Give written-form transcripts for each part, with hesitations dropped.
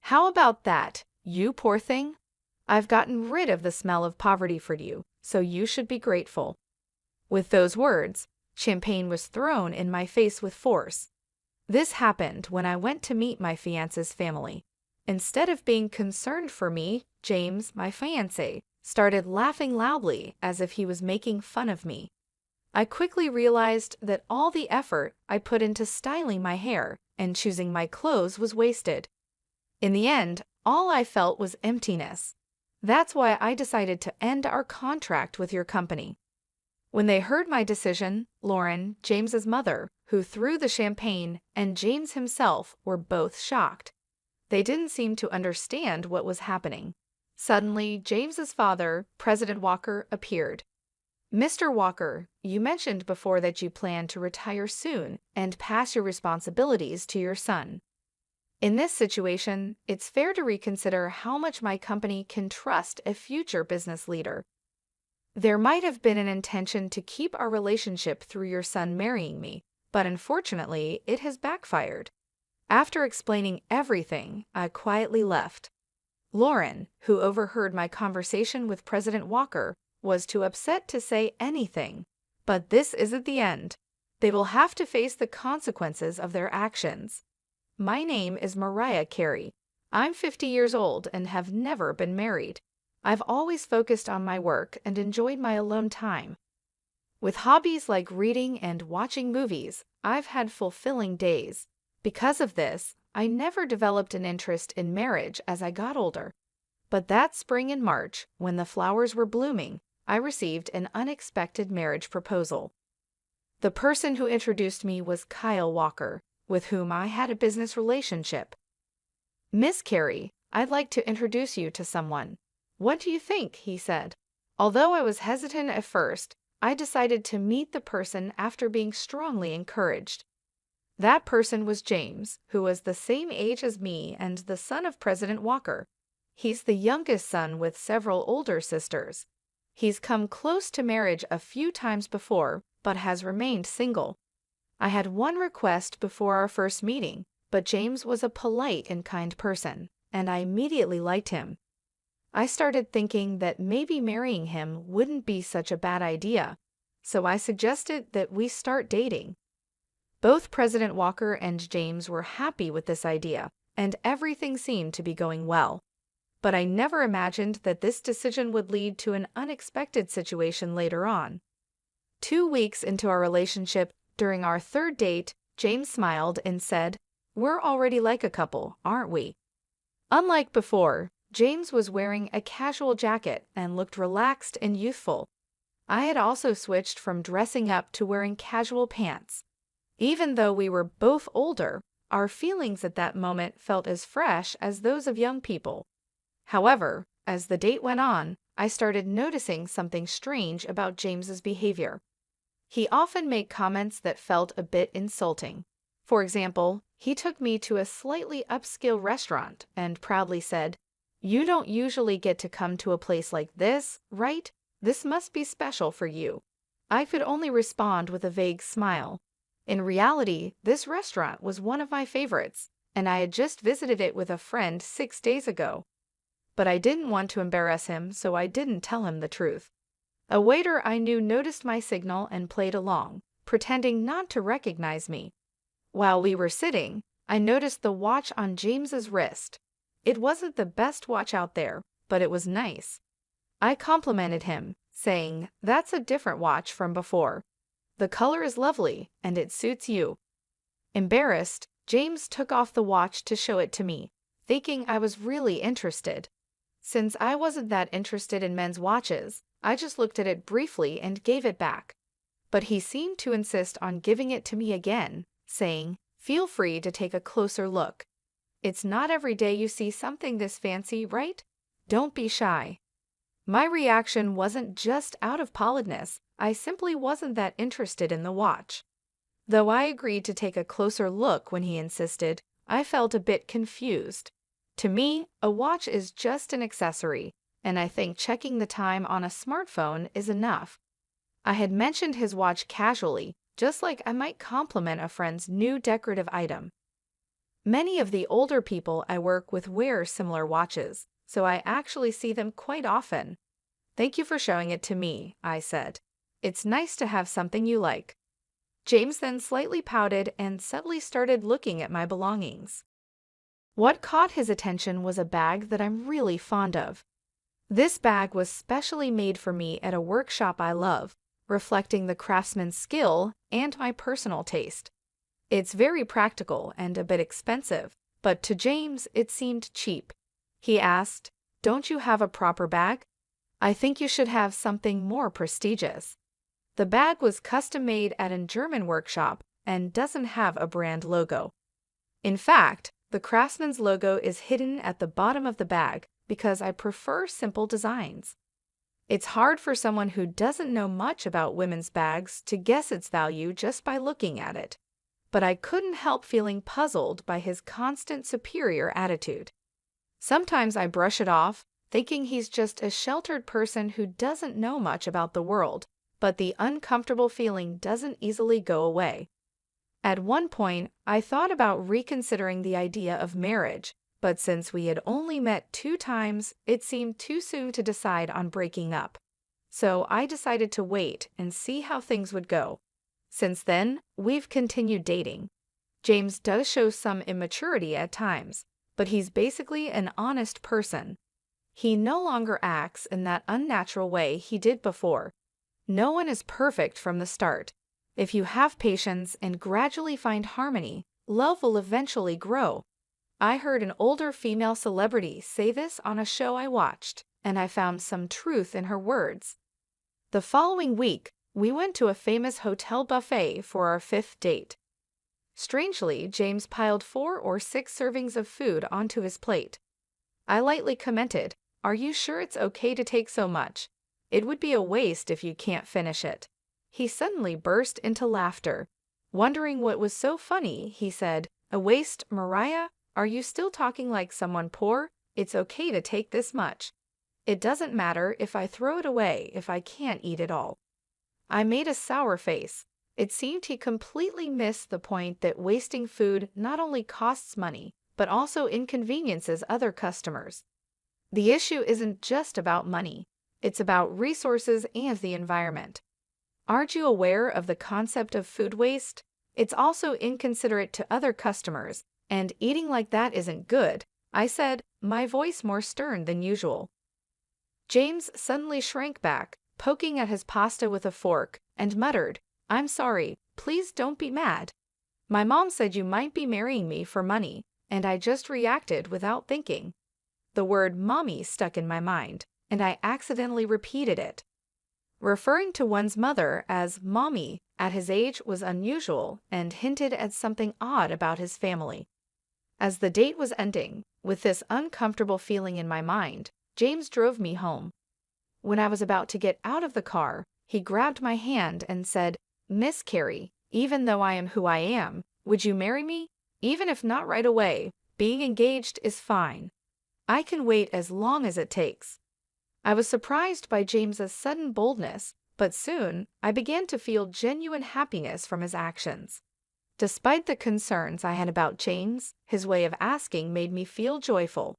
How about that, you poor thing? I've gotten rid of the smell of poverty for you, so you should be grateful." With those words, champagne was thrown in my face with force. This happened when I went to meet my fiancé's family. Instead of being concerned for me, James, my fiancé, started laughing loudly as if he was making fun of me. I quickly realized that all the effort I put into styling my hair and choosing my clothes was wasted. In the end, all I felt was emptiness. That's why I decided to end our contract with your company. When they heard my decision, Lauren, James's mother, who threw the champagne, and James himself were both shocked. They didn't seem to understand what was happening. Suddenly, James's father, President Walker, appeared. "Mr. Walker, you mentioned before that you plan to retire soon and pass your responsibilities to your son. In this situation, it's fair to reconsider how much my company can trust a future business leader. There might have been an intention to keep our relationship through your son marrying me, but unfortunately, it has backfired." After explaining everything, I quietly left. Lauren, who overheard my conversation with President Walker, was too upset to say anything. But this isn't the end. They will have to face the consequences of their actions. My name is Mariah Carey. I'm 50 years old and have never been married. I've always focused on my work and enjoyed my alone time. With hobbies like reading and watching movies, I've had fulfilling days. Because of this, I never developed an interest in marriage as I got older. But that spring in March, when the flowers were blooming, I received an unexpected marriage proposal. The person who introduced me was Kyle Walker, with whom I had a business relationship. "Miss Carey, I'd like to introduce you to someone. What do you think?" he said. Although I was hesitant at first, I decided to meet the person after being strongly encouraged. That person was James, who was the same age as me and the son of President Walker. He's the youngest son with several older sisters. He's come close to marriage a few times before, but has remained single. I had one request before our first meeting, but James was a polite and kind person, and I immediately liked him. I started thinking that maybe marrying him wouldn't be such a bad idea, so I suggested that we start dating. Both President Walker and James were happy with this idea, and everything seemed to be going well. But I never imagined that this decision would lead to an unexpected situation later on. 2 weeks into our relationship, during our third date, James smiled and said, "We're already like a couple, aren't we?" Unlike before, James was wearing a casual jacket and looked relaxed and youthful. I had also switched from dressing up to wearing casual pants. Even though we were both older, our feelings at that moment felt as fresh as those of young people. However, as the date went on, I started noticing something strange about James's behavior. He often made comments that felt a bit insulting. For example, he took me to a slightly upscale restaurant and proudly said, "You don't usually get to come to a place like this, right? This must be special for you." I could only respond with a vague smile. In reality, this restaurant was one of my favorites, and I had just visited it with a friend 6 days ago. But I didn't want to embarrass him, so I didn't tell him the truth. A waiter I knew noticed my signal and played along, pretending not to recognize me. While we were sitting, I noticed the watch on James's wrist. It wasn't the best watch out there, but it was nice. I complimented him, saying, "That's a different watch from before. The color is lovely, and it suits you." Embarrassed, James took off the watch to show it to me, thinking I was really interested. Since I wasn't that interested in men's watches, I just looked at it briefly and gave it back. But he seemed to insist on giving it to me again, saying, "Feel free to take a closer look. It's not every day you see something this fancy, right? Don't be shy." My reaction wasn't just out of politeness, I simply wasn't that interested in the watch. Though I agreed to take a closer look when he insisted, I felt a bit confused. To me, a watch is just an accessory, and I think checking the time on a smartphone is enough. I had mentioned his watch casually, just like I might compliment a friend's new decorative item. Many of the older people I work with wear similar watches, so I actually see them quite often. Thank you for showing it to me, I said. It's nice to have something you like. James then slightly pouted and subtly started looking at my belongings. What caught his attention was a bag that I'm really fond of. This bag was specially made for me at a workshop I love, reflecting the craftsman's skill and my personal taste. It's very practical and a bit expensive, but to James it seemed cheap. He asked, "Don't you have a proper bag? I think you should have something more prestigious." The bag was custom-made at a German workshop and doesn't have a brand logo. In fact, the craftsman's logo is hidden at the bottom of the bag because I prefer simple designs. It's hard for someone who doesn't know much about women's bags to guess its value just by looking at it. But I couldn't help feeling puzzled by his constant superior attitude. Sometimes I brush it off, thinking he's just a sheltered person who doesn't know much about the world, but the uncomfortable feeling doesn't easily go away. At one point, I thought about reconsidering the idea of marriage, but since we had only met 2 times, it seemed too soon to decide on breaking up. So I decided to wait and see how things would go. Since then, we've continued dating. James does show some immaturity at times, but he's basically an honest person. He no longer acts in that unnatural way he did before. No one is perfect from the start. If you have patience and gradually find harmony, love will eventually grow. I heard an older female celebrity say this on a show I watched, and I found some truth in her words. The following week, we went to a famous hotel buffet for our 5th date. Strangely, James piled 4 or 6 servings of food onto his plate. I lightly commented, "Are you sure it's okay to take so much? It would be a waste if you can't finish it." He suddenly burst into laughter. Wondering what was so funny, he said, "A waste, Mariah? Are you still talking like someone poor? It's okay to take this much. It doesn't matter if I throw it away if I can't eat it all." I made a sour face. It seemed he completely missed the point that wasting food not only costs money, but also inconveniences other customers. The issue isn't just about money. It's about resources and the environment. Aren't you aware of the concept of food waste? It's also inconsiderate to other customers, and eating like that isn't good, I said, my voice more stern than usual. James suddenly shrank back, poking at his pasta with a fork, and muttered, "I'm sorry, please don't be mad. My mom said you might be marrying me for money, and I just reacted without thinking." The word mommy stuck in my mind, and I accidentally repeated it. Referring to one's mother as mommy at his age was unusual and hinted at something odd about his family. As the date was ending, with this uncomfortable feeling in my mind, James drove me home. When I was about to get out of the car, he grabbed my hand and said, "Miss Carey, even though I am who I am, would you marry me? Even if not right away, being engaged is fine. I can wait as long as it takes." I was surprised by James's sudden boldness, but soon I began to feel genuine happiness from his actions. Despite the concerns I had about James, his way of asking made me feel joyful.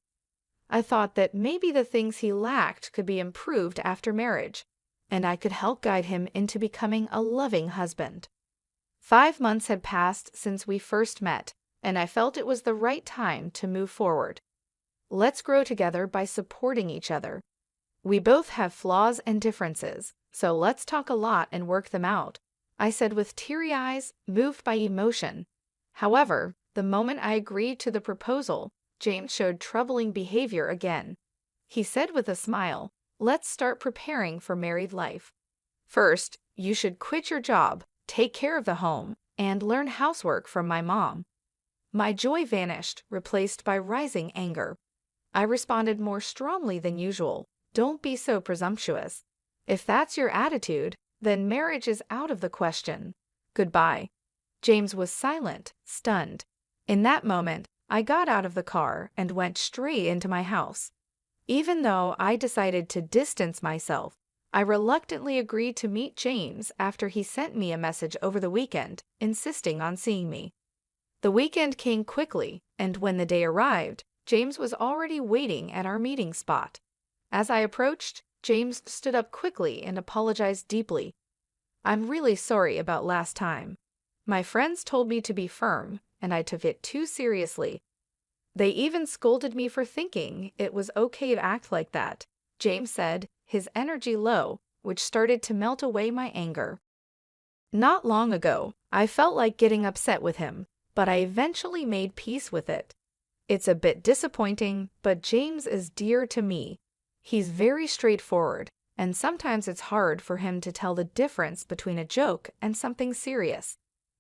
I thought that maybe the things he lacked could be improved after marriage, and I could help guide him into becoming a loving husband. 5 months had passed since we first met, and I felt it was the right time to move forward. Let's grow together by supporting each other. We both have flaws and differences, so let's talk a lot and work them out, I said with teary eyes, moved by emotion. However, the moment I agreed to the proposal, James showed troubling behavior again. He said with a smile, "Let's start preparing for married life. First, you should quit your job, take care of the home, and learn housework from my mom." My joy vanished, replaced by rising anger. I responded more strongly than usual. "Don't be so presumptuous. If that's your attitude, then marriage is out of the question. Goodbye." James was silent, stunned. In that moment, I got out of the car and went straight into my house. Even though I decided to distance myself, I reluctantly agreed to meet James after he sent me a message over the weekend, insisting on seeing me. The weekend came quickly, and when the day arrived, James was already waiting at our meeting spot. As I approached, James stood up quickly and apologized deeply. "I'm really sorry about last time. My friends told me to be firm, and I took it too seriously. They even scolded me for thinking it was okay to act like that," James said, his energy low, which started to melt away my anger. Not long ago, I felt like getting upset with him, but I eventually made peace with it. It's a bit disappointing, but James is dear to me. He's very straightforward, and sometimes it's hard for him to tell the difference between a joke and something serious.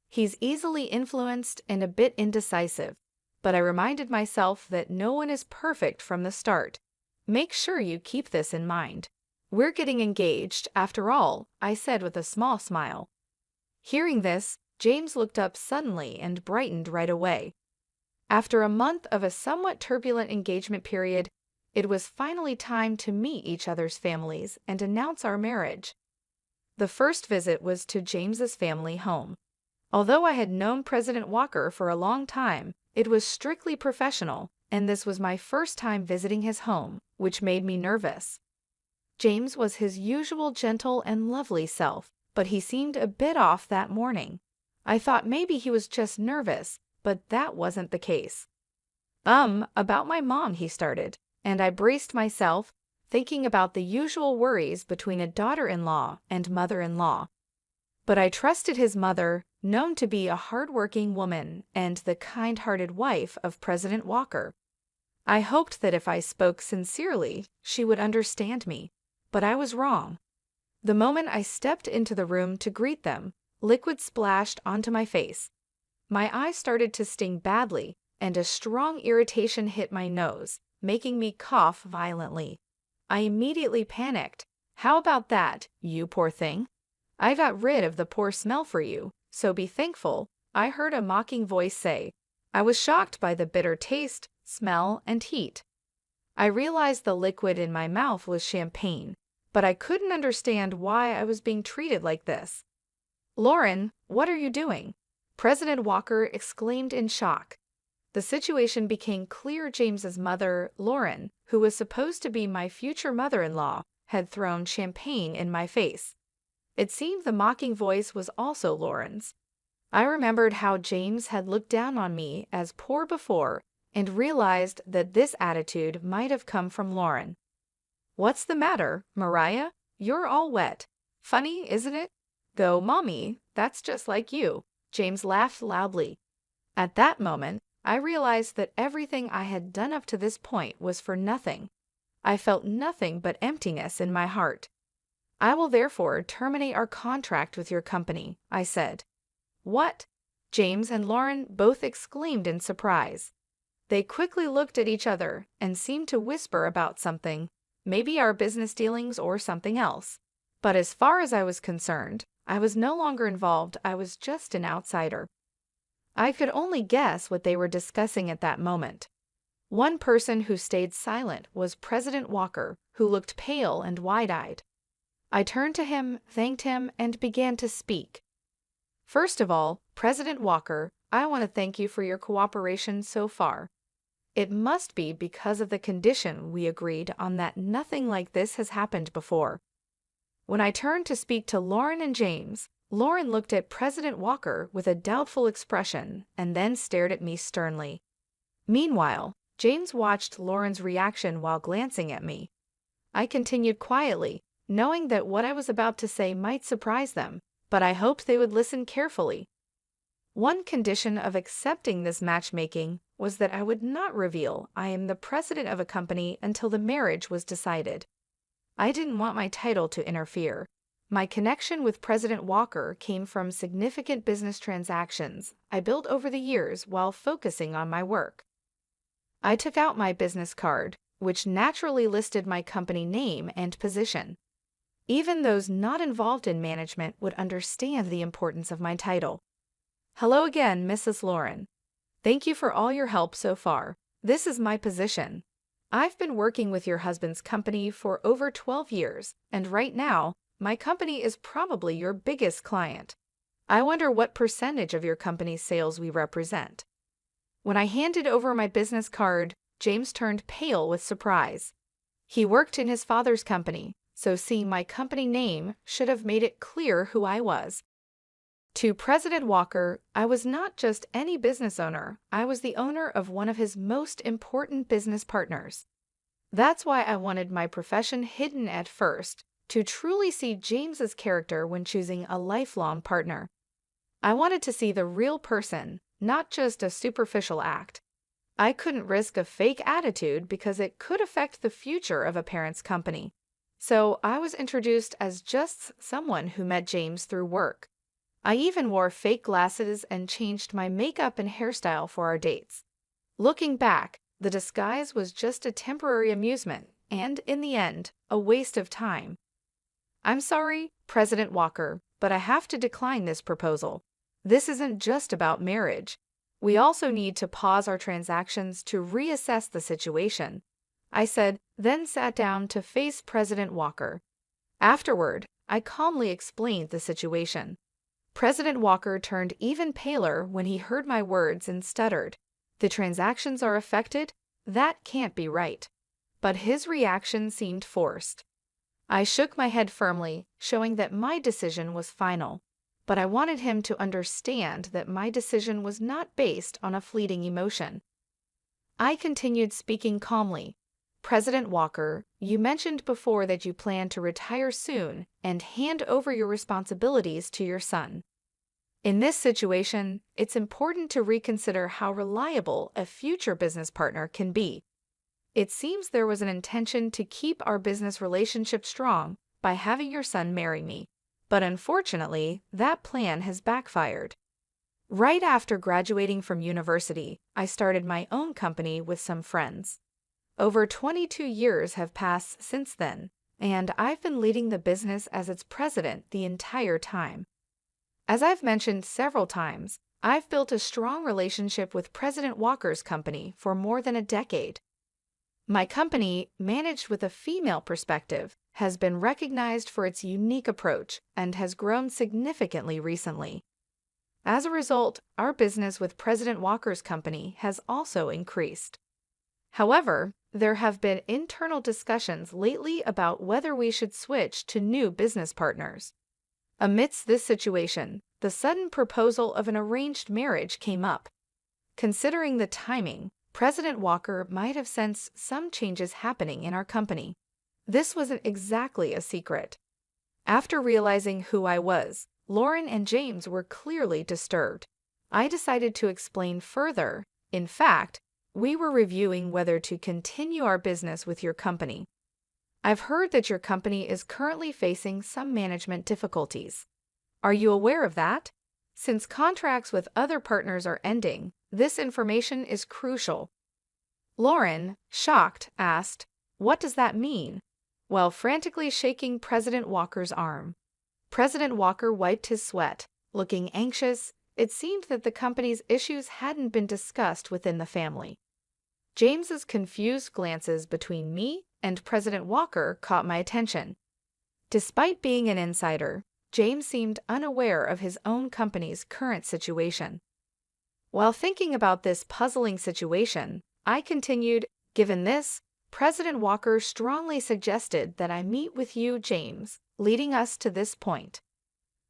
He's easily influenced and a bit indecisive, but I reminded myself that no one is perfect from the start. Make sure you keep this in mind. "We're getting engaged, after all," I said with a small smile. Hearing this, James looked up suddenly and brightened right away. After a month of a somewhat turbulent engagement period, it was finally time to meet each other's families and announce our marriage. The first visit was to James's family home. Although I had known President Walker for a long time, it was strictly professional, and this was my first time visiting his home, which made me nervous. James was his usual gentle and lovely self, but he seemed a bit off that morning. I thought maybe he was just nervous, but that wasn't the case. About my mom," he started, and I braced myself, thinking about the usual worries between a daughter-in-law and mother-in-law. But I trusted his mother, known to be a hard-working woman and the kind-hearted wife of President Walker. I hoped that if I spoke sincerely, she would understand me, but I was wrong. The moment I stepped into the room to greet them, liquid splashed onto my face. My eyes started to sting badly, and a strong irritation hit my nose, making me cough violently. I immediately panicked. "How about that, you poor thing? I got rid of the poor smell for you, so be thankful," I heard a mocking voice say. I was shocked by the bitter taste, smell, and heat. I realized the liquid in my mouth was champagne, but I couldn't understand why I was being treated like this. "Lauren, what are you doing?" President Walker exclaimed in shock. The situation became clear. James's mother, Lauren, who was supposed to be my future mother-in-law, had thrown champagne in my face. It seemed the mocking voice was also Lauren's. I remembered how James had looked down on me as poor before and realized that this attitude might have come from Lauren. "What's the matter, Mariah? You're all wet. Funny, isn't it?" "Go, Mommy, that's just like you." James laughed loudly. At that moment, I realized that everything I had done up to this point was for nothing. I felt nothing but emptiness in my heart. "I will therefore terminate our contract with your company," I said. "What?" James and Lauren both exclaimed in surprise. They quickly looked at each other and seemed to whisper about something, maybe our business dealings or something else. But as far as I was concerned, I was no longer involved. I was just an outsider. I could only guess what they were discussing at that moment. One person who stayed silent was President Walker, who looked pale and wide-eyed. I turned to him, thanked him, and began to speak. "First of all, President Walker, I want to thank you for your cooperation so far. It must be because of the condition we agreed on that nothing like this has happened before." When I turned to speak to Lauren and James, Lauren looked at President Walker with a doubtful expression and then stared at me sternly. Meanwhile, James watched Lauren's reaction while glancing at me. I continued quietly, knowing that what I was about to say might surprise them, but I hoped they would listen carefully. One condition of accepting this matchmaking was that I would not reveal I am the president of a company until the marriage was decided. I didn't want my title to interfere. My connection with President Walker came from significant business transactions I built over the years while focusing on my work. I took out my business card, which naturally listed my company name and position. Even those not involved in management would understand the importance of my title. "Hello again, Mrs. Lauren. Thank you for all your help so far. This is my position. I've been working with your husband's company for over 12 years, and right now, my company is probably your biggest client. I wonder what percentage of your company's sales we represent." When I handed over my business card, James turned pale with surprise. He worked in his father's company, so seeing my company name should have made it clear who I was. To President Walker, I was not just any business owner, I was the owner of one of his most important business partners. That's why I wanted my profession hidden at first, to truly see James's character when choosing a lifelong partner. I wanted to see the real person, not just a superficial act. I couldn't risk a fake attitude because it could affect the future of a parent's company. So I was introduced as just someone who met James through work. I even wore fake glasses and changed my makeup and hairstyle for our dates. Looking back, the disguise was just a temporary amusement and, in the end, a waste of time. I'm sorry, President Walker, but I have to decline this proposal. This isn't just about marriage. We also need to pause our transactions to reassess the situation, I said, then sat down to face President Walker. Afterward, I calmly explained the situation. President Walker turned even paler when he heard my words and stuttered. The transactions are affected? That can't be right. But his reaction seemed forced. I shook my head firmly, showing that my decision was final. But I wanted him to understand that my decision was not based on a fleeting emotion. I continued speaking calmly. President Walker, you mentioned before that you plan to retire soon and hand over your responsibilities to your son. In this situation, it's important to reconsider how reliable a future business partner can be. It seems there was an intention to keep our business relationship strong by having your son marry me. But unfortunately, that plan has backfired. Right after graduating from university, I started my own company with some friends. Over 22 years have passed since then, and I've been leading the business as its president the entire time. As I've mentioned several times, I've built a strong relationship with President Walker's company for more than a decade. My company, managed with a female perspective, has been recognized for its unique approach and has grown significantly recently. As a result, our business with President Walker's company has also increased. However, there have been internal discussions lately about whether we should switch to new business partners. Amidst this situation, the sudden proposal of an arranged marriage came up. Considering the timing, President Walker might have sensed some changes happening in our company. This wasn't exactly a secret. After realizing who I was, Lauren and James were clearly disturbed. I decided to explain further. In fact, we were reviewing whether to continue our business with your company. I've heard that your company is currently facing some management difficulties. Are you aware of that? Since contracts with other partners are ending, this information is crucial. Lauren, shocked, asked, "What does that mean?" while frantically shaking President Walker's arm. President Walker wiped his sweat, looking anxious. It seemed that the company's issues hadn't been discussed within the family. James's confused glances between me and President Walker caught my attention. Despite being an insider, James seemed unaware of his own company's current situation. While thinking about this puzzling situation, I continued, "Given this, President Walker strongly suggested that I meet with you, James, leading us to this point.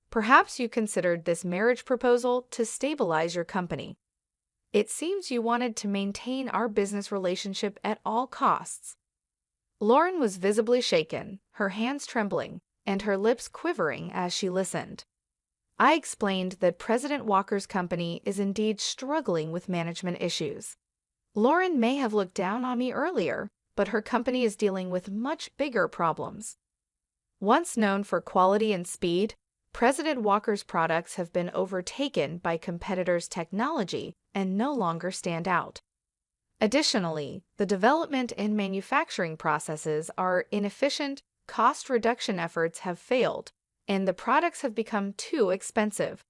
Perhaps you considered this marriage proposal to stabilize your company. It seems you wanted to maintain our business relationship at all costs." Lauren was visibly shaken, her hands trembling, and her lips quivering as she listened. I explained that President Walker's company is indeed struggling with management issues. Lauren may have looked down on me earlier, but her company is dealing with much bigger problems. Once known for quality and speed, President Walker's products have been overtaken by competitors' technology and no longer stand out. Additionally, the development and manufacturing processes are inefficient, cost reduction efforts have failed, and the products have become too expensive.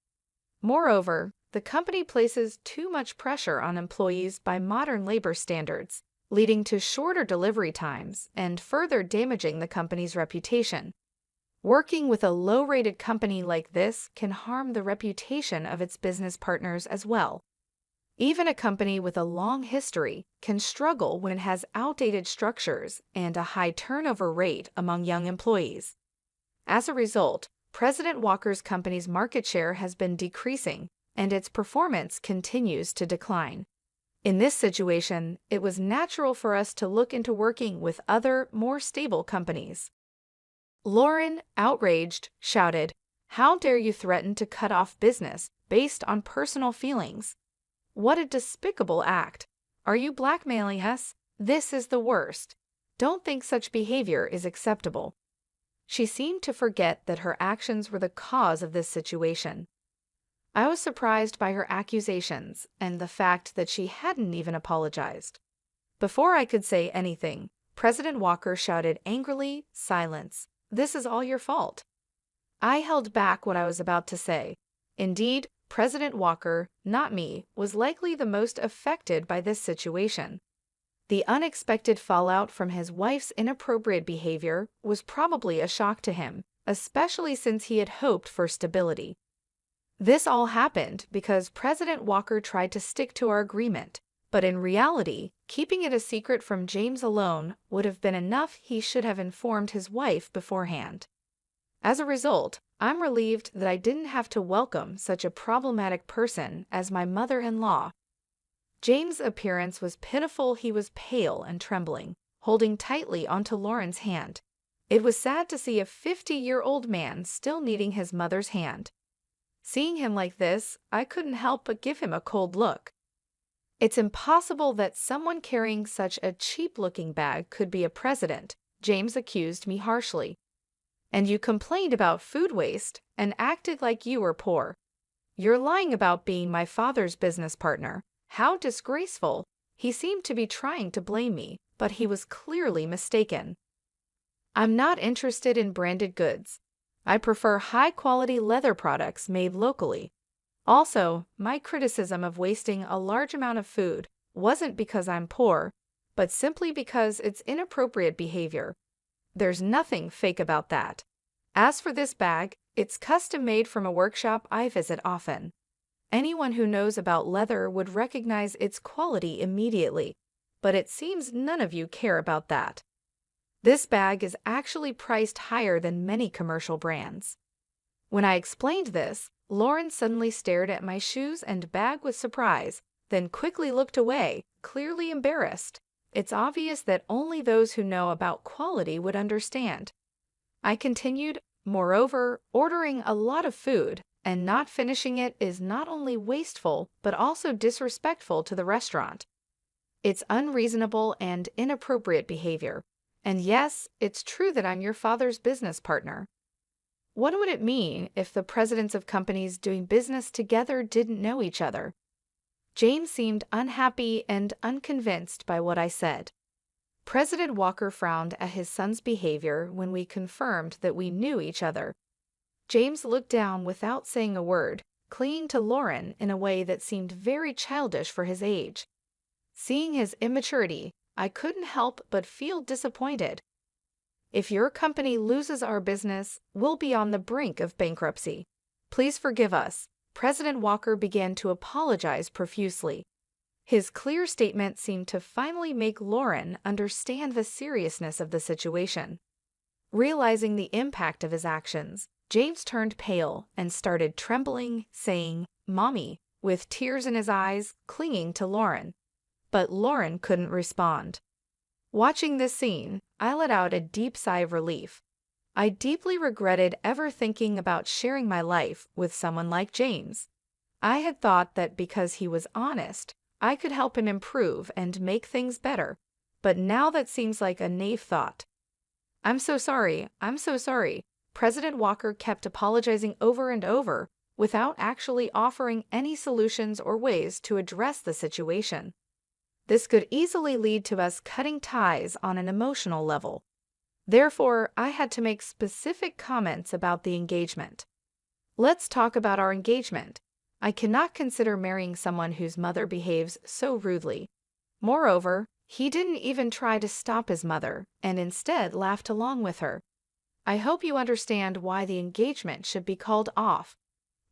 Moreover, the company places too much pressure on employees by modern labor standards, leading to shorter delivery times and further damaging the company's reputation. Working with a low-rated company like this can harm the reputation of its business partners as well. Even a company with a long history can struggle when it has outdated structures and a high turnover rate among young employees. As a result, President Walker's company's market share has been decreasing, and its performance continues to decline. In this situation, it was natural for us to look into working with other, more stable companies. Lauren, outraged, shouted, "How dare you threaten to cut off business based on personal feelings? What a despicable act! Are you blackmailing us? This is the worst. Don't think such behavior is acceptable." She seemed to forget that her actions were the cause of this situation. I was surprised by her accusations and the fact that she hadn't even apologized. Before I could say anything, President Walker shouted angrily, "Silence! This is all your fault." I held back what I was about to say. Indeed, President Walker, not me, was likely the most affected by this situation. The unexpected fallout from his wife's inappropriate behavior was probably a shock to him, especially since he had hoped for stability. This all happened because President Walker tried to stick to our agreement, but in reality, keeping it a secret from James alone would have been enough. He should have informed his wife beforehand. As a result, I'm relieved that I didn't have to welcome such a problematic person as my mother-in-law. James' appearance was pitiful. He was pale and trembling, holding tightly onto Lauren's hand. It was sad to see a 50-year-old man still needing his mother's hand. Seeing him like this, I couldn't help but give him a cold look. "It's impossible that someone carrying such a cheap-looking bag could be a president," James accused me harshly. "And you complained about food waste and acted like you were poor. You're lying about being my father's business partner. How disgraceful!" He seemed to be trying to blame me, but he was clearly mistaken. "I'm not interested in branded goods. I prefer high-quality leather products made locally. Also, my criticism of wasting a large amount of food wasn't because I'm poor, but simply because it's inappropriate behavior. There's nothing fake about that. As for this bag, it's custom-made from a workshop I visit often. Anyone who knows about leather would recognize its quality immediately, but it seems none of you care about that. This bag is actually priced higher than many commercial brands." When I explained this, Lauren suddenly stared at my shoes and bag with surprise, then quickly looked away, clearly embarrassed. It's obvious that only those who know about quality would understand. I continued, "Moreover, ordering a lot of food and not finishing it is not only wasteful but also disrespectful to the restaurant. It's unreasonable and inappropriate behavior. And yes, it's true that I'm your father's business partner." What would it mean if the presidents of companies doing business together didn't know each other? James seemed unhappy and unconvinced by what I said. President Walker frowned at his son's behavior when we confirmed that we knew each other. James looked down without saying a word, clinging to Lauren in a way that seemed very childish for his age. Seeing his immaturity, I couldn't help but feel disappointed. "If your company loses our business, we'll be on the brink of bankruptcy. Please forgive us." President Walker began to apologize profusely. His clear statement seemed to finally make Lauren understand the seriousness of the situation. Realizing the impact of his actions, James turned pale and started trembling, saying, "Mommy," with tears in his eyes, clinging to Lauren. But Lauren couldn't respond. Watching this scene, I let out a deep sigh of relief. I deeply regretted ever thinking about sharing my life with someone like James. I had thought that because he was honest, I could help him improve and make things better, but now that seems like a naive thought. I'm so sorry. President Walker kept apologizing over and over without actually offering any solutions or ways to address the situation. This could easily lead to us cutting ties on an emotional level. Therefore, I had to make specific comments about the engagement. "Let's talk about our engagement. I cannot consider marrying someone whose mother behaves so rudely. Moreover, he didn't even try to stop his mother and instead laughed along with her. I hope you understand why the engagement should be called off."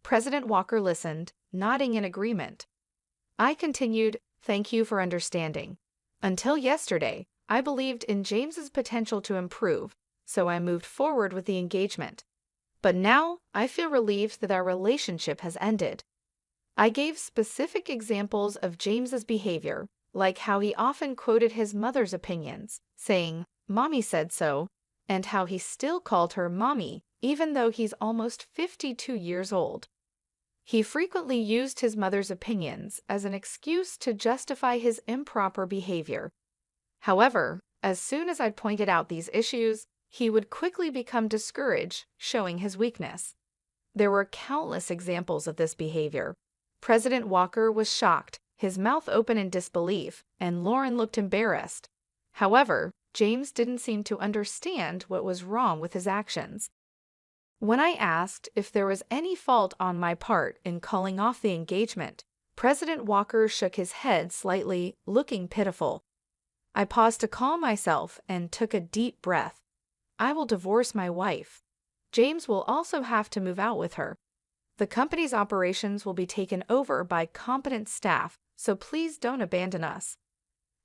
President Walker listened, nodding in agreement. I continued, "Thank you for understanding. Until yesterday, I believed in James's potential to improve, so I moved forward with the engagement. But now I feel relieved that our relationship has ended." I gave specific examples of James's behavior, like how he often quoted his mother's opinions, saying, "Mommy said so," and how he still called her Mommy, even though he's almost 52 years old. He frequently used his mother's opinions as an excuse to justify his improper behavior. However, as soon as I pointed out these issues, he would quickly become discouraged, showing his weakness. There were countless examples of this behavior. President Walker was shocked, his mouth open in disbelief, and Lauren looked embarrassed. However, James didn't seem to understand what was wrong with his actions. When I asked if there was any fault on my part in calling off the engagement, President Walker shook his head slightly, looking pitiful. I paused to calm myself and took a deep breath. I will divorce my wife. James will also have to move out with her. The company's operations will be taken over by competent staff, so please don't abandon us.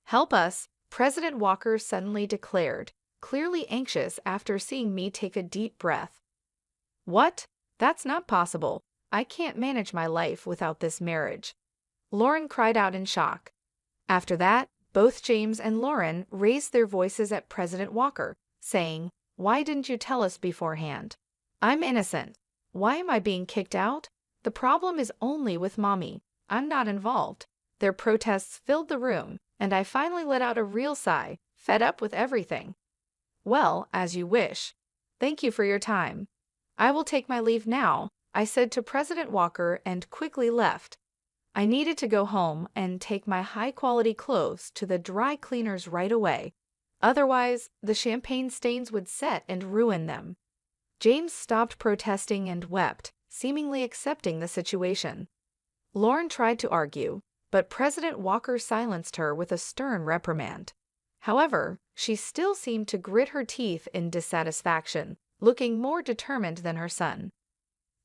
Help us, President Walker suddenly declared, clearly anxious after seeing me take a deep breath. What? That's not possible. I can't manage my life without this marriage. Lauren cried out in shock. After that, both James and Lauren raised their voices at President Walker, saying, "Why didn't you tell us beforehand? I'm innocent. Why am I being kicked out? The problem is only with Mommy. I'm not involved." Their protests filled the room, and I finally let out a real sigh, fed up with everything. "Well, as you wish. Thank you for your time. I will take my leave now," I said to President Walker and quickly left. I needed to go home and take my high-quality clothes to the dry cleaners right away. Otherwise, the champagne stains would set and ruin them. James stopped protesting and wept, seemingly accepting the situation. Lauren tried to argue, but President Walker silenced her with a stern reprimand. However, she still seemed to grit her teeth in dissatisfaction, looking more determined than her son.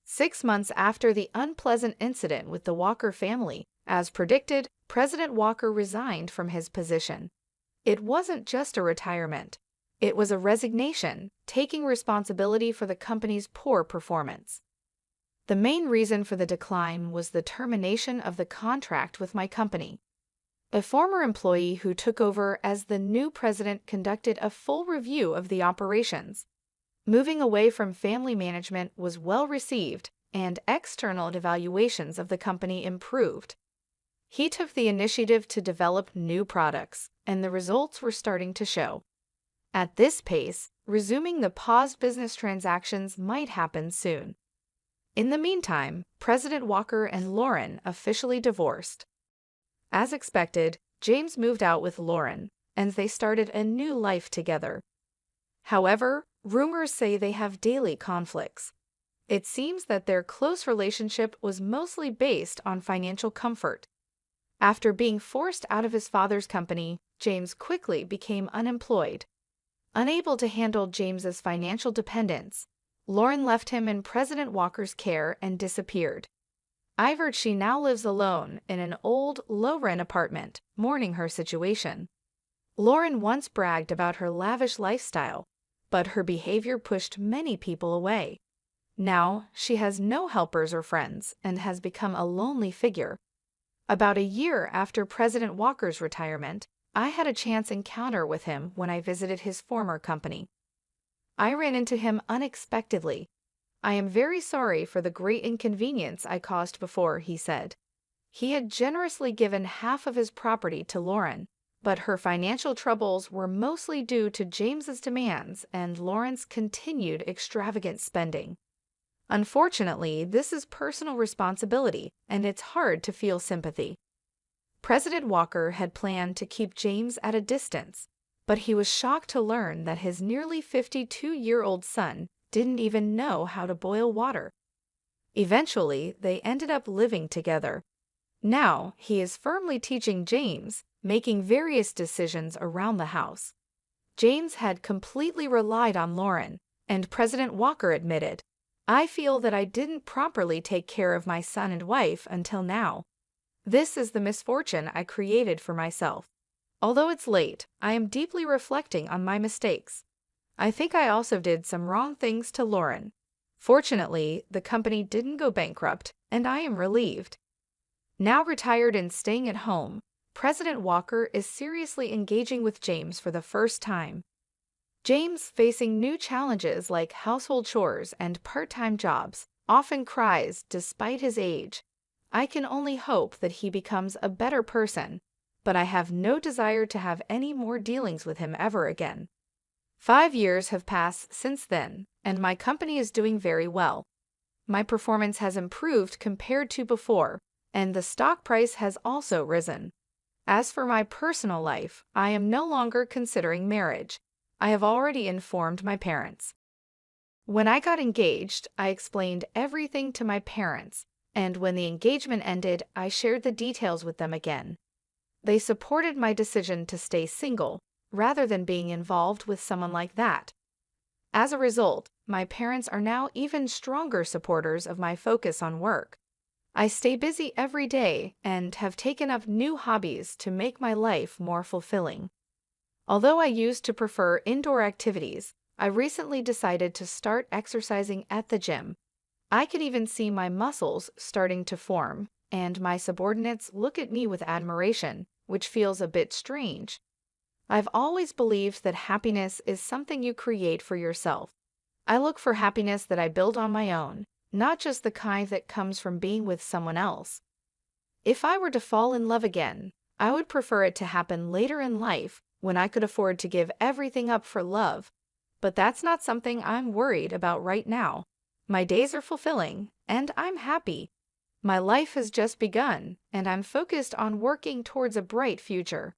6 months after the unpleasant incident with the Walker family, as predicted, President Walker resigned from his position. It wasn't just a retirement. It was a resignation, taking responsibility for the company's poor performance. The main reason for the decline was the termination of the contract with my company. A former employee who took over as the new president conducted a full review of the operations. Moving away from family management was well received, and external evaluations of the company improved. He took the initiative to develop new products, and the results were starting to show. At this pace, resuming the paused business transactions might happen soon. In the meantime, President Walker and Lauren officially divorced. As expected, James moved out with Lauren, and they started a new life together. However, rumors say they have daily conflicts. It seems that their close relationship was mostly based on financial comfort. After being forced out of his father's company, James quickly became unemployed. Unable to handle James's financial dependence, Lauren left him in President Walker's care and disappeared. I've heard she now lives alone in an old, low-rent apartment, mourning her situation. Lauren once bragged about her lavish lifestyle, but her behavior pushed many people away. Now, she has no helpers or friends and has become a lonely figure. About a year after President Walker's retirement, I had a chance encounter with him when I visited his former company. I ran into him unexpectedly. "I am very sorry for the great inconvenience I caused before," he said. He had generously given half of his property to Lauren, but her financial troubles were mostly due to James's demands and Lauren's continued extravagant spending. Unfortunately, this is personal responsibility, and it's hard to feel sympathy. President Walker had planned to keep James at a distance, but he was shocked to learn that his nearly 52-year-old son didn't even know how to boil water. Eventually, they ended up living together. Now, he is firmly teaching James, making various decisions around the house. James had completely relied on Lauren, and President Walker admitted, "I feel that I didn't properly take care of my son and wife until now." This is the misfortune I created for myself. Although it's late, I am deeply reflecting on my mistakes. I think I also did some wrong things to Lauren. Fortunately, the company didn't go bankrupt, and I am relieved. Now retired and staying at home, President Walker is seriously engaging with James for the first time. James, facing new challenges like household chores and part-time jobs, often cries despite his age. I can only hope that he becomes a better person, but I have no desire to have any more dealings with him ever again. 5 years have passed since then, and my company is doing very well. My performance has improved compared to before, and the stock price has also risen. As for my personal life, I am no longer considering marriage. I have already informed my parents. When I got engaged, I explained everything to my parents, and when the engagement ended, I shared the details with them again. They supported my decision to stay single, rather than being involved with someone like that. As a result, my parents are now even stronger supporters of my focus on work. I stay busy every day and have taken up new hobbies to make my life more fulfilling. Although I used to prefer indoor activities, I recently decided to start exercising at the gym. I could even see my muscles starting to form, and my subordinates look at me with admiration, which feels a bit strange. I've always believed that happiness is something you create for yourself. I look for happiness that I build on my own, not just the kind that comes from being with someone else. If I were to fall in love again, I would prefer it to happen later in life when I could afford to give everything up for love. But that's not something I'm worried about right now. My days are fulfilling, and I'm happy. My life has just begun, and I'm focused on working towards a bright future.